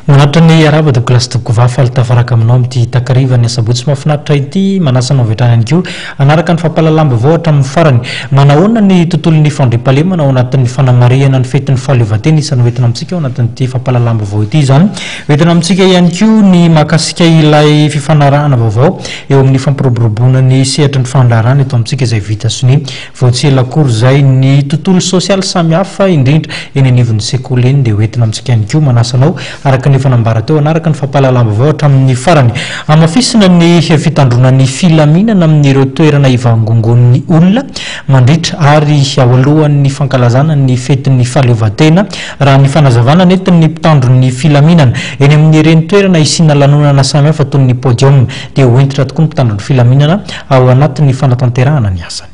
Manatany araba de classe de kovafaly tafaraka aminao amity takarivany asabotsy mahafinaritra ity manasana vetrany ihany koa anaraka ny fampalalamba vohatra amin'ny farany manahoana ny tontolon'ny fandriam-pahalemana ao anatin'ny fanamariana ny fetin'ny fahaleovantena isany hoentina amintsika ao anatin'ity fampalalamba vao ity zany hoentina amintsika ihany koa ny mahakasika ilay fifanarahana vaovao eo amin'ny fampiroboroboana ny sehatra ny fandarana eto amintsika izay vita sony vao tsy elakory zay ny tontolo sosialy samihafa indrindra eny anivon'ny sekoly eny dia hoentina amintsika ihany koa manasanao araka ny fanambara teo anaraka ny fampalalamba vohatra amin'ny farany amafisina ny fitandronan'ny filaminana amin'ireo toerana ivangongon'ny olona mandritra ary ao alohan'ny fankalazana ny fetin'ny fahaleovantena raha ny fanazavana nentin'ny mpitandron'ny filaminana eny amin'ny reny toerana isina lanonana samihafa toy ny podium dia hoentitra tokoa ny mpitandron'ny filaminana ao anatin'ny fanatanterahana ny asany.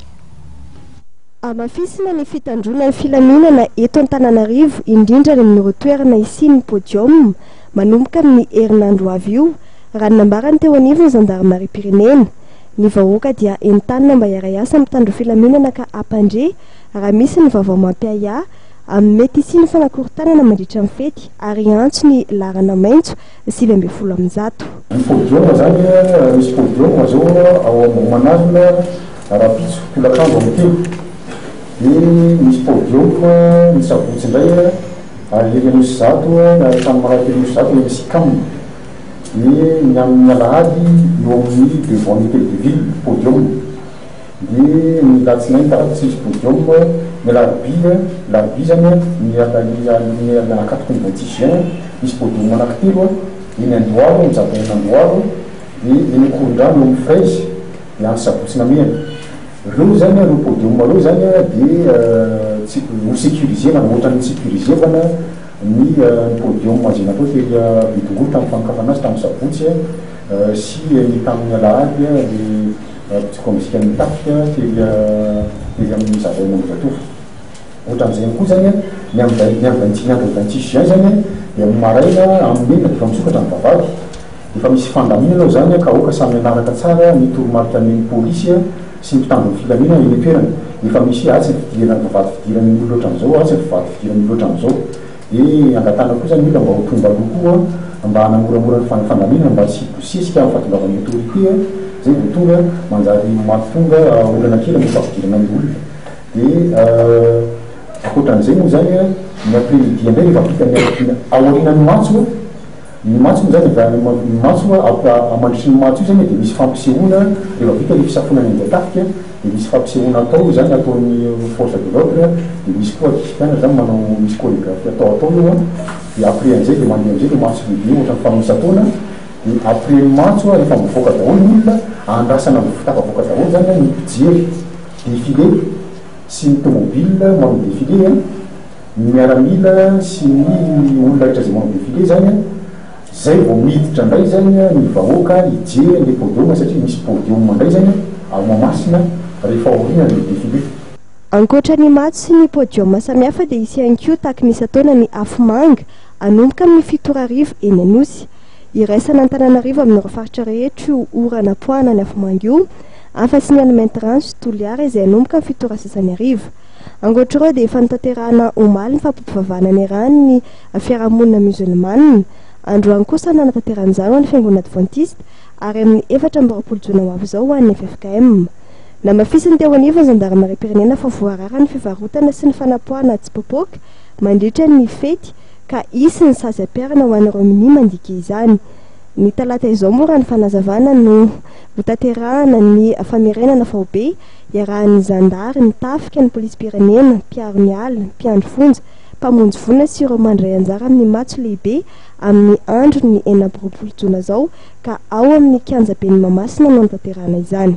Amafisina ny fitandronan'ny filaminana eto Antananarivo indrindra amin'ireo toerana isin'ny podium manomboka amin'ny herinandro avy io raha nambarany teo anivony Gendarmerie-Pyrénéenne ny vahoaka dia entanina mba hiara asa mitandro filaminana ka ampandre raha misy ny vaovao mampiaya amin'ny mety isiny fanakorontanana mandritra ny fety ary antso ny larana maintso 720 am'zato. Ny podium zany misy podium zao ao Manarina Rapitso Pilakandro am'telo misy podium ny sabotsy indray ary misy zato samy maratelo misy zato misy kam ny amin'ny alahady eo amin'ny devant ny hôtel de ville podium dia ny latsinainy taratsy misy podium ny larbi zany ny anakatoko ny 26 juin misy podium anankitelo eny Andohalo ny jardin Andohalo dia eny Korondrano amin'ny fraise ny any sabotsy namena reo zany reo podium reo zany dia ho sécurisena ohatrany sécurisevana ny podium mazina atao tely bidongolo tamin'ny fankafana azy tamin'ny sabotsy sy ny tamin'ny alahady ny psychomisika ny tafika tely amin'ny zavaina mizatofa ohatran'izay koa zany ny amin'ny 26 juin zany dia amin'ny maraina amin'ny mena efa misokatra ny vavady efa misy fandaminana zany ka oka samy anaraka tsara ny toromarika ny polisy sy mpitandron'ny filaminana eny toerana efa misy atsy fidirana vavady fidirany olo ohatran'izao atsy vavady fidirany olo ohatran'izao dia angatana koa zany mila mba ho tonga aloha koa mba hanamoramora ny fandaminana mba tsy bosesika amin'ny fahatongavan'ny autorité zay vao tonga manjary mahatonga olana kely amin'ny fafidirana ny olona dia akoatran'izay moa zany ny après-midi indray rehefa vita aorianany matso ny matso zany ny matso amandritry ny matso io zany dia misy fampisehoana rehefa vita ny fisafonany anjatafika dia misy fampisehoana atao zany ataon'ny force de l'ordre dia misy koa artistiana zany manao misy chorégraphie atao io dia après an'izay dia mandeha am'izay dia matso lehibe ohatrany fanosataona dia après matso rehefa mivoaka daholo ny olona andrasana tafavoaka daholo zany ny mpijery défilé sy ny tomobile manao défilé ny miaramila sy ny olona rehetra zay manao défilé zany zay vao miditra ndray zany ny vahoaka hijery ny podium satria misy podium ndray zany ao Mahamasina rehefa aoriana ny défilé. Ankoatra ny matso sy ny podium samihafa dia isy ihany koa taky nisy ataona ny afomanga anomboka amin'ny 7 arivo eny Anosy iraisana Antananarivo amin'ireo faritra rehetra io orana poana ny afomanga io anfasiny maintrano sy Toliara izay anomboka amin'ny 7 arivo. Ankoatra ireo dia efa notanterahana omaly ny fampivavahana ny rano ny fiarahamonina musulmane androany kosa nanatanteran'izany ny fiangonana adventiste ary amin'ny 24 jona ho avy izao ho an'ny FFKM. Namafisiny teo anivony Gendarmerie-Pyrénéenne fa voarara ny fivarotana sy ny fanapoana tsipopoka mandritra ny fety ka isy ny sazy ampiarana ho an'ireo mini mandika izany. Ny talata izao moa raha ny fanazavana no votanterahana ny famerenana vaobe iarahan'ny zandary ny tafika ny polisy Pyrénéenne mpiaro ny alina mpiandro fonja mpamonjy vonina sy ireo mandray anjara amin'ny matso lehibe amin'ny andro ny 24 jona zao ka ao amin'ny kianjaben'ny Mahamasina no notanterahana izany.